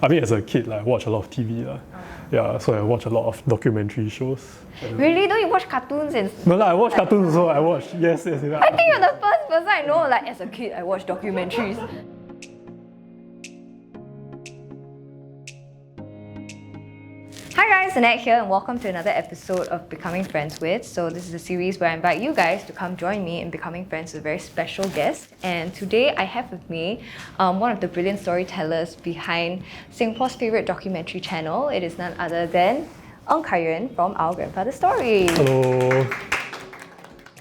I mean, as a kid, like, I watch a lot of TV. Yeah, so I watch a lot of documentary shows. Really? Don't you watch cartoons and No, I watch cartoons also. I watch, yes. I think you're the first person I know, like, as a kid, I watch documentaries. Hi guys, Annette here and welcome to another episode of Becoming Friends With. So this is a series where I invite you guys to come join me in becoming friends with a very special guest. And today I have with me one of the brilliant storytellers behind Singapore's favourite documentary channel. It is none other than Kai Yuan from Our Grandfather's Story. Hello.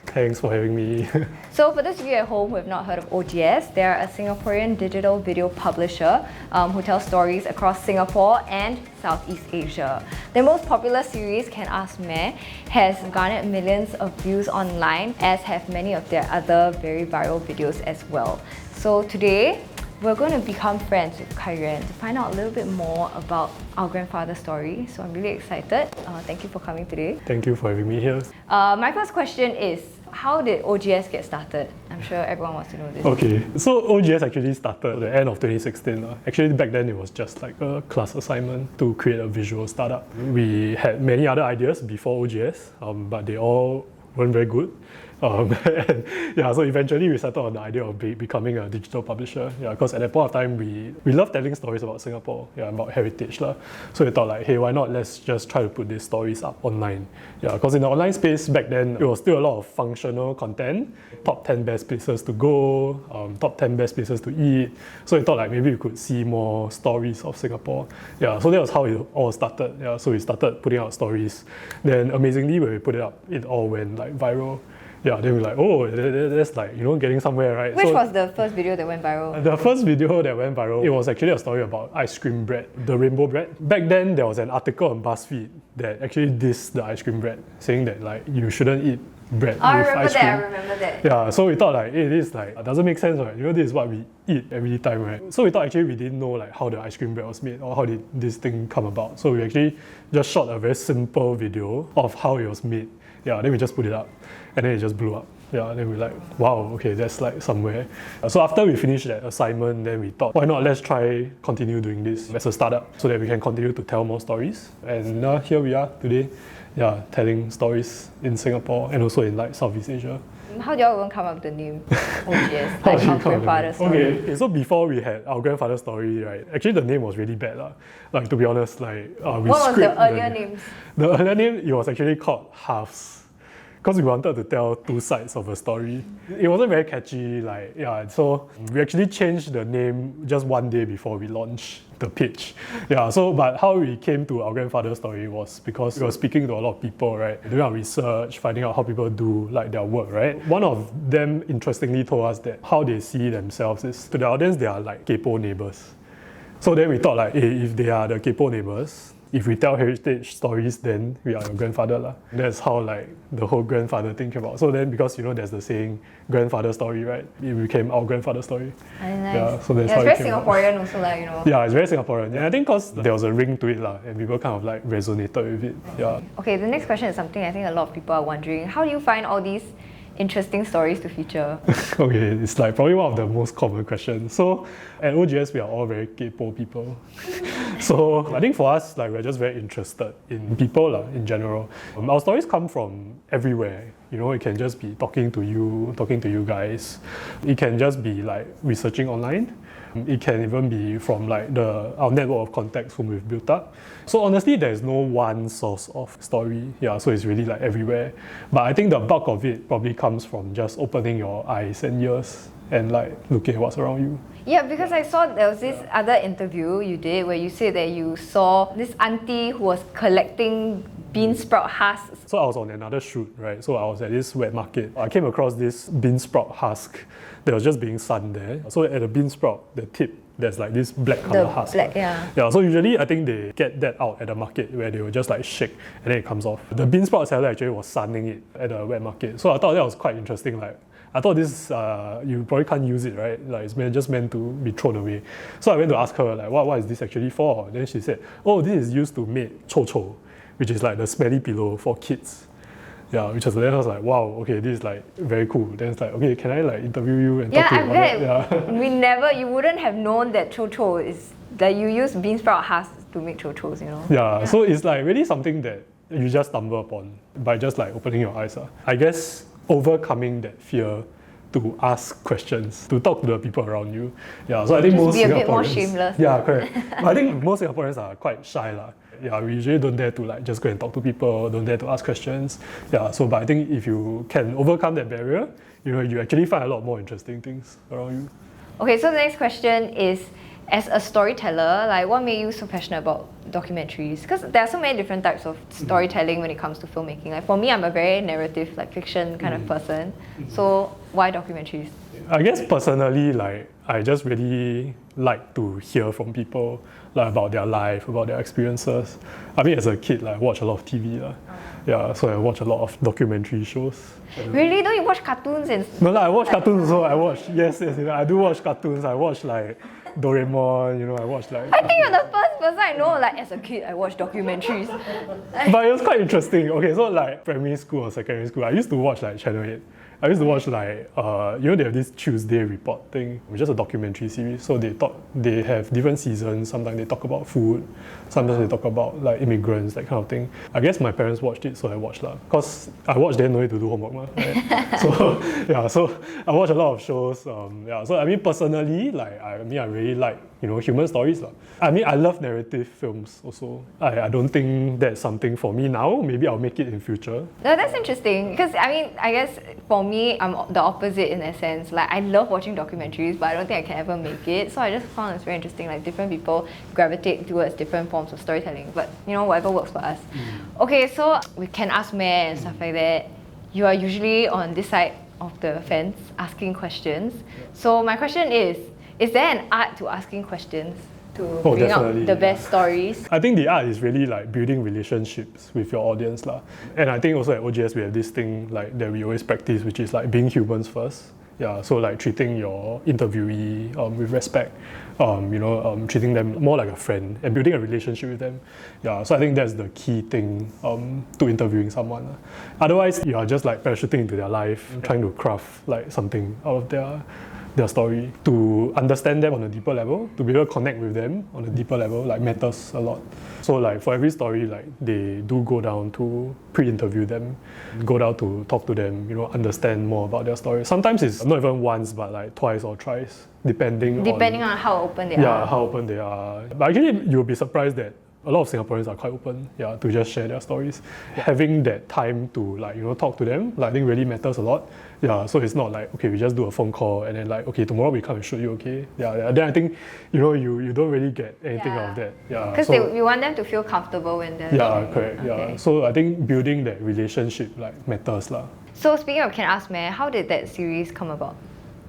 Thanks for having me. So for those of you at home who have not heard of OGS, they are a Singaporean digital video publisher who tells stories across Singapore and Southeast Asia. Their most popular series, Can Ask Meh, has garnered millions of views online, as have many of their other very viral videos as well. So today, we're going to become friends with Kai Yuan to find out a little bit more about Our Grandfather's Story. So I'm really excited. Thank you for coming today. Thank you for having me here. My first question is, how did OGS get started? I'm sure everyone wants to know this. Okay, so OGS actually started at the end of 2016. Actually, back then it was just like a class assignment to create a visual startup. We had many other ideas before OGS, but they all weren't very good. And yeah, so eventually we settled on the idea of becoming a digital publisher. Yeah, because at that point of time we love telling stories about Singapore, about heritage lah. So we thought like, hey, why not let's just try to put these stories up online. Yeah, because in the online space back then it was still a lot of functional content, top 10 best places to go, top 10 best places to eat. So we thought like maybe we could see more stories of Singapore. Yeah, so that was how it all started. Yeah, so we started putting out stories. Then amazingly when we put it up, it all went like viral. Yeah, then we're like, oh, that's like, getting somewhere, right? Which was the first video that went viral? The first video that went viral, it was actually a story about ice cream bread, the rainbow bread. Back then, there was an article on BuzzFeed that actually dissed the ice cream bread, saying that like you shouldn't eat bread with ice cream. I remember that. Yeah, so we thought like, hey, this like, it doesn't make sense, right? This is what we eat every time, right? So we thought actually we didn't know like how the ice cream bread was made or how did this thing come about. So we actually just shot a very simple video of how it was made. Yeah, then we just put it up and then it just blew up. Yeah, then we're like, wow, okay, that's like somewhere. So after we finished that assignment, then we thought, why not let's try continue doing this as a startup so that we can continue to tell more stories. And now here we are today, yeah, telling stories in Singapore and also in like Southeast Asia. How did y'all even come up with the name OGS, like Our Grandfather's Story? Okay, so before we had Our Grandfather's Story, right, actually the name was really bad. Like, to be honest, like, what was the earlier names? The earlier name, it was actually called Halves. Because we wanted to tell two sides of a story. It wasn't very catchy, like, yeah, so we actually changed the name just one day before we launched the page. Yeah, so, but how we came to Our Grandfather's Story was because we were speaking to a lot of people, right? Doing our research, finding out how people do like their work, right? One of them interestingly told us that how they see themselves is, to the audience, they are like kaypoh neighbors. So then we thought like, hey, if they are the kaypoh neighbors, if we tell heritage stories, then we are your grandfather lah. That's how like the whole grandfather thing came about. So then because there's the saying grandfather story, right? It became Our Grandfather Story. Very nice. Yeah, so that's how it's it very came Singaporean about. also like, Yeah, it's very Singaporean. And I think because there was a ring to it lah, and people kind of like resonated with it. Yeah. Okay, the next question is something I think a lot of people are wondering. How do you find all these interesting stories to feature? Okay, it's like probably one of the most common questions. So at OGS, we are all very kaypoh people. So I think for us, like, we're just very interested in people in general. Our stories come from everywhere. It can just be talking to you guys. It can just be like researching online. It can even be from like our network of contacts whom we've built up. So honestly, there's no one source of story. Yeah, so it's really like everywhere. But I think the bulk of it probably comes from just opening your eyes and ears and like looking at what's around you. Yeah, because I saw there was this other interview you did where you said that you saw this auntie who was collecting bean sprout husks. So I was on another shoot, right? So I was at this wet market. I came across this bean sprout husk that was just being sunned there. So at the bean sprout, the tip, there's like this black color husk. Yeah, so usually I think they get that out at the market where they will just like shake and then it comes off. The bean sprout seller actually was sunning it at the wet market. So I thought that was quite interesting. Like, I thought this, you probably can't use it, right? Like, it's just meant to be thrown away. So I went to ask her, like, what is this actually for? Then she said, oh, this is used to make cho cho, which is like the smelly pillow for kids. Yeah, which was, then I was like, wow, okay, this is like very cool. Then it's like, okay, can I like interview you and talk to you about that? Yeah, you wouldn't have known that cho cho is that you use bean sprout husks to make chochos, you know? Yeah, so it's like really something that you just stumble upon by just like opening your eyes. I guess overcoming that fear to ask questions, to talk to the people around you. Yeah, so I think Just most be a Singaporeans, bit more shameless. Yeah, correct. But I think most Singaporeans are quite shy lah. Yeah, we usually don't dare to like just go and talk to people, don't dare to ask questions. Yeah, so but I think if you can overcome that barrier, you know, you actually find a lot more interesting things around you. Okay, so the next question is, as a storyteller, like what made you so passionate about documentaries? Because there are so many different types of storytelling when it comes to filmmaking. Like for me, I'm a very narrative, like fiction kind of person. So why documentaries? I guess personally, like I just really like to hear from people like about their life, about their experiences. I mean, as a kid, like, I watch a lot of TV. Yeah, so I watch a lot of documentary shows. Really? Don't you watch cartoons and No, I watch cartoons also. I watch, yes, I do watch cartoons. I watch like Doraemon, you know, I watch like... I think you're the first person I know, like as a kid, I watched documentaries. But it was quite interesting. Okay, so like primary school or secondary school, I used to watch like Channel 8. I used to watch like, you know, they have this Tuesday report thing, which is a documentary series. So they have different seasons. Sometimes they talk about food, sometimes they talk about like immigrants, that kind of thing. I guess my parents watched it, so I watched lah. Because I watched them, no need to do homework, right? So yeah, so I watch a lot of shows. Yeah, so I mean personally, like I really like, you know, human stories lah. I mean, I love narrative films also. I don't think that's something for me now. Maybe I'll make it in future. No, that's interesting. Because I mean, I guess for me, I'm the opposite in a sense. Like I love watching documentaries, but I don't think I can ever make it. So I just found it's very interesting. Like different people gravitate towards different forms of storytelling. But you know, whatever works for us. Okay, so we can ask Mayor and stuff like that. You are usually on this side of the fence asking questions. So my question is there an art to asking questions to bring out the best stories? I think the art is really like building relationships with your audience lah. And I think also at OGS we have this thing like that we always practice, which is like being humans first. Yeah, so like treating your interviewee with respect, you know, treating them more like a friend and building a relationship with them. Yeah, so I think that's the key thing to interviewing someone. Otherwise, you are just like parachuting into their life, trying to craft like something out of their story. To understand them on a deeper level, to be able to connect with them on a deeper level, like matters a lot. So like for every story, like they do go down to pre-interview them, go down to talk to them, you know, understand more about their story. Sometimes it's not even once, but like twice or thrice, depending on how open they are. Yeah, how open they are. But actually, you'll be surprised that a lot of Singaporeans are quite open, yeah, to just share their stories. Having that time to like, you know, talk to them, like, I think really matters a lot. Yeah, so it's not like, okay, we just do a phone call and then like, okay, tomorrow we come and shoot you, okay? Yeah, then I think, you know, you don't really get anything out of that. Yeah, because you want them to feel comfortable when they're sharing. Correct. Okay. Yeah, so I think building that relationship like matters lah. So speaking of Can Ask Mayor, how did that series come about?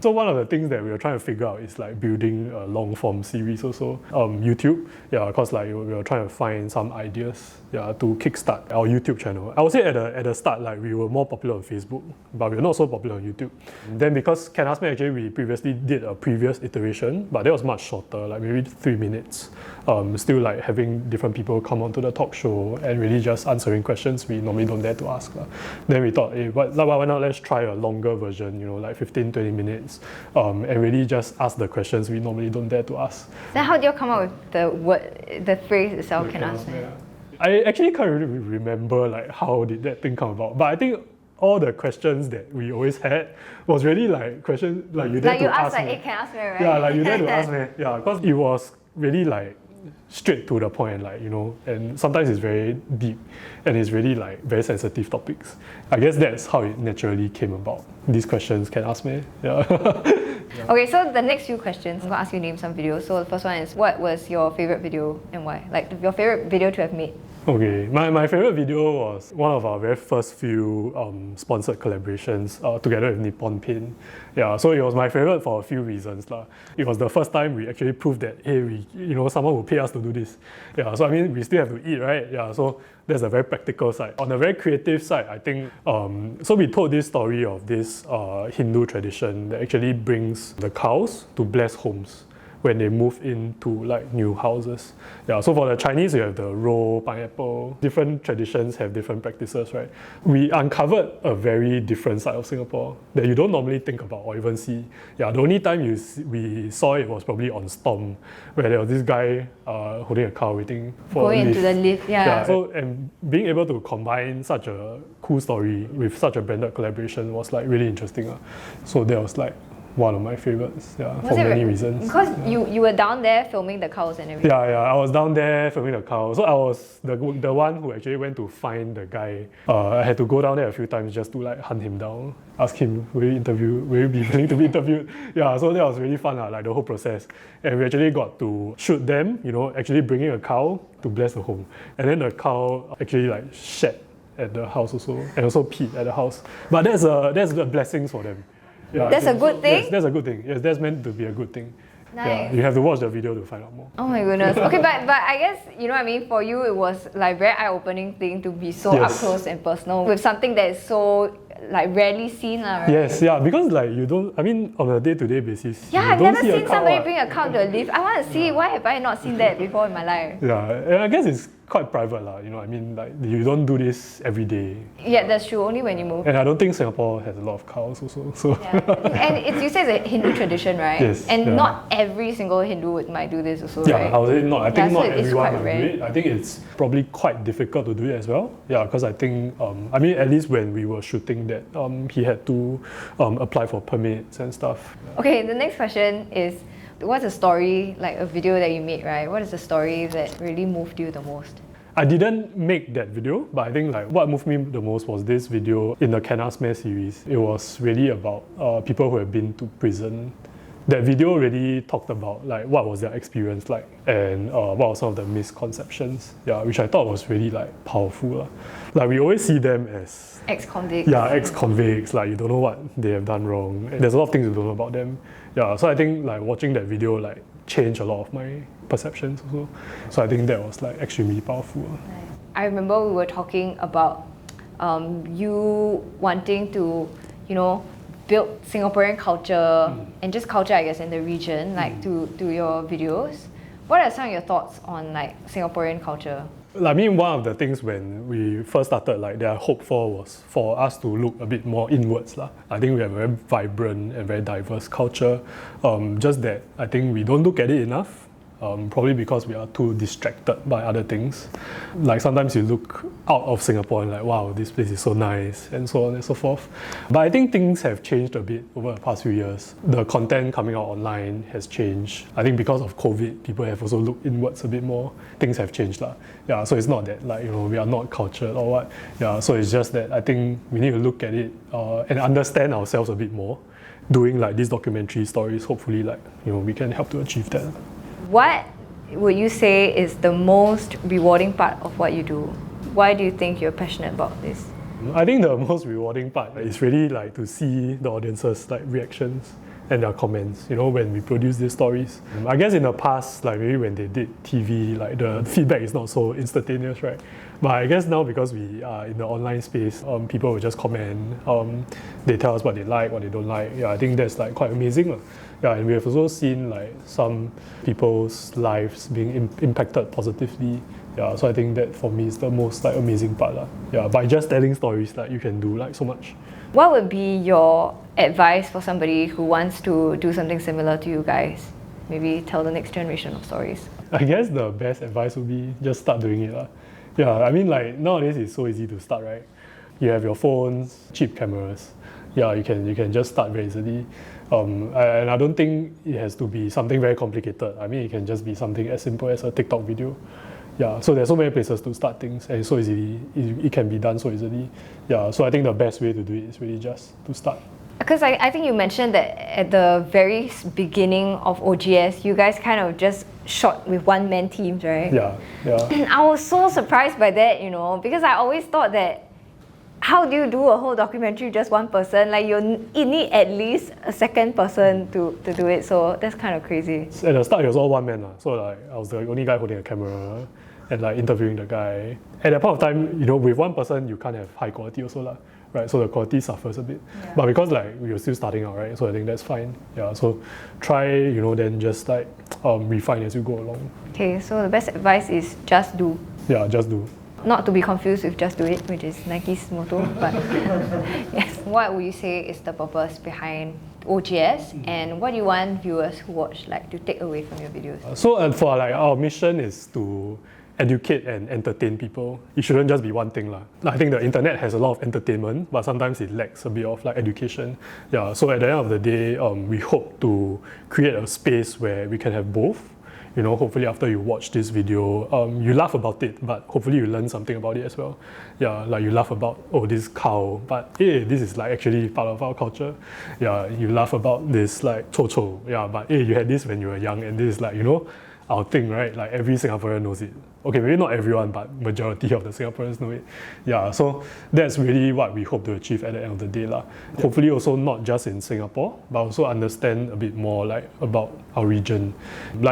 So one of the things that we were trying to figure out is like building a long form series also. YouTube, yeah, because like we were trying to find some ideas, yeah, to kickstart our YouTube channel. I would say at the start, like we were more popular on Facebook, but we were not so popular on YouTube. And then because Can Ask Me, actually we previously did a previous iteration, but that was much shorter, like maybe 3 minutes. Still like having different people come onto the talk show and really just answering questions we normally don't dare to ask. Then we thought, hey, why not let's try a longer version, you know, like 15-20 minutes, and really just ask the questions we normally don't dare to ask. Then how do you come up with the phrase itself, Can Ask Mayor? I actually can't really remember like how did that thing come about, but I think all the questions that we always had was really like questions like you dare to ask me. Like, hey, can I ask me, right? Yeah, like you dare to ask me. Yeah, because it was really like straight to the point, like, you know, and sometimes it's very deep and it's really like very sensitive topics. I guess that's how it naturally came about. These questions can ask me. Yeah. Okay, so the next few questions, I'm going to ask you to name some videos. So the first one is, what was your favorite video and why? Like your favorite video to have made? Okay, my favorite video was one of our very first few sponsored collaborations together with Nippon Paint. Yeah, so it was my favorite for a few reasons lah. It was the first time we actually proved that, hey, someone will pay us to do this. Yeah, so I mean, we still have to eat, right? Yeah, so that's a very practical side. On the very creative side, I think, so we told this story of this Hindu tradition that actually brings the cows to bless homes when they move into like new houses. Yeah, so for the Chinese, you have the roll, pineapple. Different traditions have different practices, right? We uncovered a very different side of Singapore that you don't normally think about or even see. Yeah, the only time we saw it was probably on Storm, where there was this guy holding a car waiting for Going a lift. into the lift, yeah. So, and being able to combine such a cool story with such a branded collaboration was like really interesting. So that was like one of my favorites, for many reasons. Because you were down there filming the cows and everything. Yeah, I was down there filming the cows. So I was the one who actually went to find the guy. I had to go down there a few times just to like hunt him down, ask him, will you be willing to be interviewed? Yeah, so that was really fun, like the whole process. And we actually got to shoot them, actually bringing a cow to bless the home. And then the cow actually like shed at the house also, and also peed at the house. But that's the blessings for them. Yeah, that's a good thing? Yes, that's a good thing. Yes, that's meant to be a good thing. Nice. Yeah, you have to watch the video to find out more. Oh my goodness. Okay, but I guess, you know what I mean, for you it was like very eye-opening thing to be so up close and personal with something that is so like rarely seen, right? Yes, yeah, because like you don't, I mean, on a day-to-day basis, yeah, you I've don't never see seen a cow, somebody bring a cow to a lift. I want to see, why have I not seen that before in my life? Yeah, and I guess it's quite private, I mean, like you don't do this every day. Yeah, that's true, only when you move. And I don't think Singapore has a lot of cows also. So. Yeah. And you say it's a Hindu tradition, right? Yes. And not every single Hindu might do this also, right? Yeah, I would say not. I think not so it's everyone quite will rare. do it. I think it's probably quite difficult to do it as well. Yeah, because I think, I mean, at least when we were shooting that, he had to apply for permits and stuff. Okay, the next question is, what's a story, like a video that you made, right? What is the story that really moved you the most? I didn't make that video, but I think like what moved me the most was this video in the Can Ask Me series. It was really about people who have been to prison. That video really talked about like what was their experience like and what were some of the misconceptions, which I thought was really like powerful. Like we always see them as ex-convicts. Yeah, ex-convicts, like you don't know what they have done wrong. There's a lot of things you don't know about them. Yeah, so I think like watching that video like changed a lot of my perceptions also. So I think that was like extremely powerful. I remember we were talking about you wanting to, build Singaporean culture and just culture, I guess, in the region, like to your videos. What are some of your thoughts on like Singaporean culture? I mean, one of the things when we first started, like that I hoped for was for us to look a bit more inwards. I think we have a very vibrant and very diverse culture. Just that I think we don't look at it enough. Probably because we are too distracted by other things. Like sometimes you look out of Singapore and like, wow, this place is so nice, and so on and so forth. But I think things have changed a bit over the past few years. The content coming out online has changed. I think because of COVID, people have also looked inwards a bit more. Things have changed. Yeah, so it's not that like, we are not cultured or what. Yeah, so it's just that I think we need to look at it and understand ourselves a bit more. Doing like these documentary stories, hopefully like, we can help to achieve that. What would you say is the most rewarding part of what you do? Why do you think you're passionate about this? I think the most rewarding part is really like to see the audience's like reactions and their comments, when we produce these stories. I guess in the past, like maybe when they did TV, like the feedback is not so instantaneous, right? But I guess now because we are in the online space, people will just comment, they tell us what they like, what they don't like. Yeah, I think that's like quite amazing. Yeah, and we have also seen like some people's lives being impacted positively. Yeah, so I think that for me is the most like amazing part. Yeah, by just telling stories, like you can do like so much. What would be your advice for somebody who wants to do something similar to you guys? Maybe tell the next generation of stories. I guess the best advice would be just start doing it. Yeah, I mean like nowadays it's so easy to start, right? You have your phones, cheap cameras. Yeah, you can just start very easily. And I don't think it has to be something very complicated. I mean, it can just be something as simple as a TikTok video. Yeah, so there's so many places to start things, and it's so easily, it can be done so easily. Yeah, so I think the best way to do it is really just to start. Because I think you mentioned that at the very beginning of OGS, you guys kind of just shot with one-man teams, right? Yeah. I was so surprised by that, because I always thought that how do you do a whole documentary with just one person? Like you need at least a second person to do it, so that's kind of crazy. At the start it was all one man, so like I was the only guy holding a camera and like interviewing the guy. At that point of time, with one person you can't have high quality also. right? So the quality suffers a bit. But because like we were still starting out, right? So I think that's fine. Yeah. So try, then just like refine as you go along. Okay, so the best advice is just do. Yeah, just do. Not to be confused with just do it, which is Nike's motto, but yes. What would you say is the purpose behind OGS, and what do you want viewers who watch to take away from your videos? So for like our mission is to educate and entertain people. It shouldn't just be one thing. I think the internet has a lot of entertainment, but sometimes it lacks a bit of education. Yeah, so at the end of the day, we hope to create a space where we can have both. Hopefully after you watch this video, you laugh about it, but hopefully you learn something about it as well. Yeah, like you laugh about, oh, this cow, but hey, this is actually part of our culture. Yeah, you laugh about this cho-cho, yeah, but hey, you had this when you were young, and this is our thing, right? Every Singaporean knows it. Okay, maybe not everyone, but majority of the Singaporeans know it. Yeah, so that's really what we hope to achieve at the end of the day. Hopefully also not just in Singapore, but also understand a bit more about our region.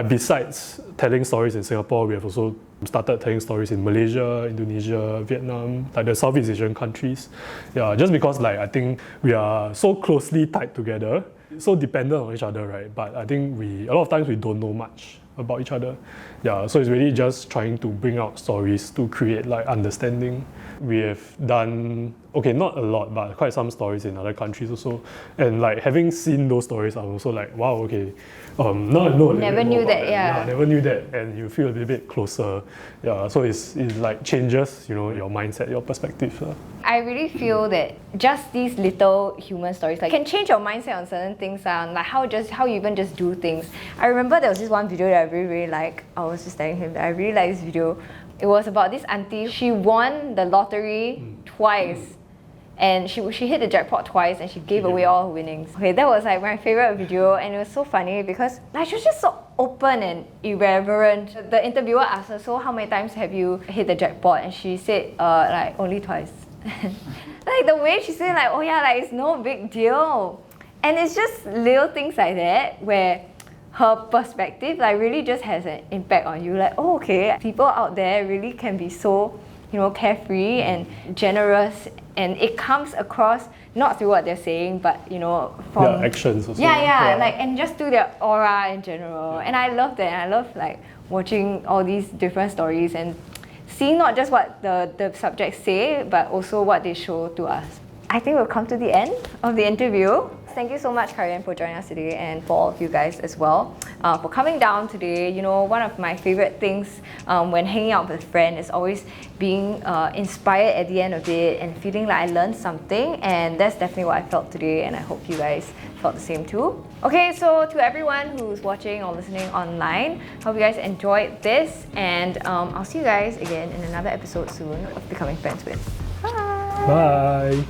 Besides telling stories in Singapore, we have also started telling stories in Malaysia, Indonesia, Vietnam, the Southeast Asian countries. Yeah, just because I think we are so closely tied together, so dependent on each other, right? But I think a lot of times we don't know much about each other. Yeah, so it's really just trying to bring out stories to create understanding. We have done, okay, not a lot, but quite some stories in other countries also. And having seen those stories, I'm also wow, okay, never knew that, yeah, never knew that, and you feel a little bit closer. Yeah, so it's changes, your mindset, your perspective. I really feel that just these little human stories can change your mindset on certain things, how you even just do things. I remember there was this one video that I really liked. I was just telling him that I really like this video. It was about this auntie. She won the lottery twice. And she hit the jackpot twice, and she gave away all her winnings. Okay, that was my favorite video, and it was so funny because she was just so open and irreverent. The interviewer asked her, so how many times have you hit the jackpot? And she said, only twice. The way she said, oh yeah, it's no big deal. And it's just little things like that where her perspective really just has an impact on you. Oh, okay, people out there really can be so carefree and generous, and it comes across not through what they're saying, but from actions also. And just through their aura in general. And I love that. I love watching all these different stories and seeing not just what the subjects say, but also what they show to us. I think we've come to the end of the interview. Thank you so much, Karian, for joining us today, and for all of you guys as well for coming down today. One of my favorite things when hanging out with a friend is always being inspired at the end of it and feeling I learned something, and that's definitely what I felt today, and I hope you guys felt the same too. Okay, so to everyone who's watching or listening online, hope you guys enjoyed this, and I'll see you guys again in another episode soon of Becoming Friends With. Bye! Bye!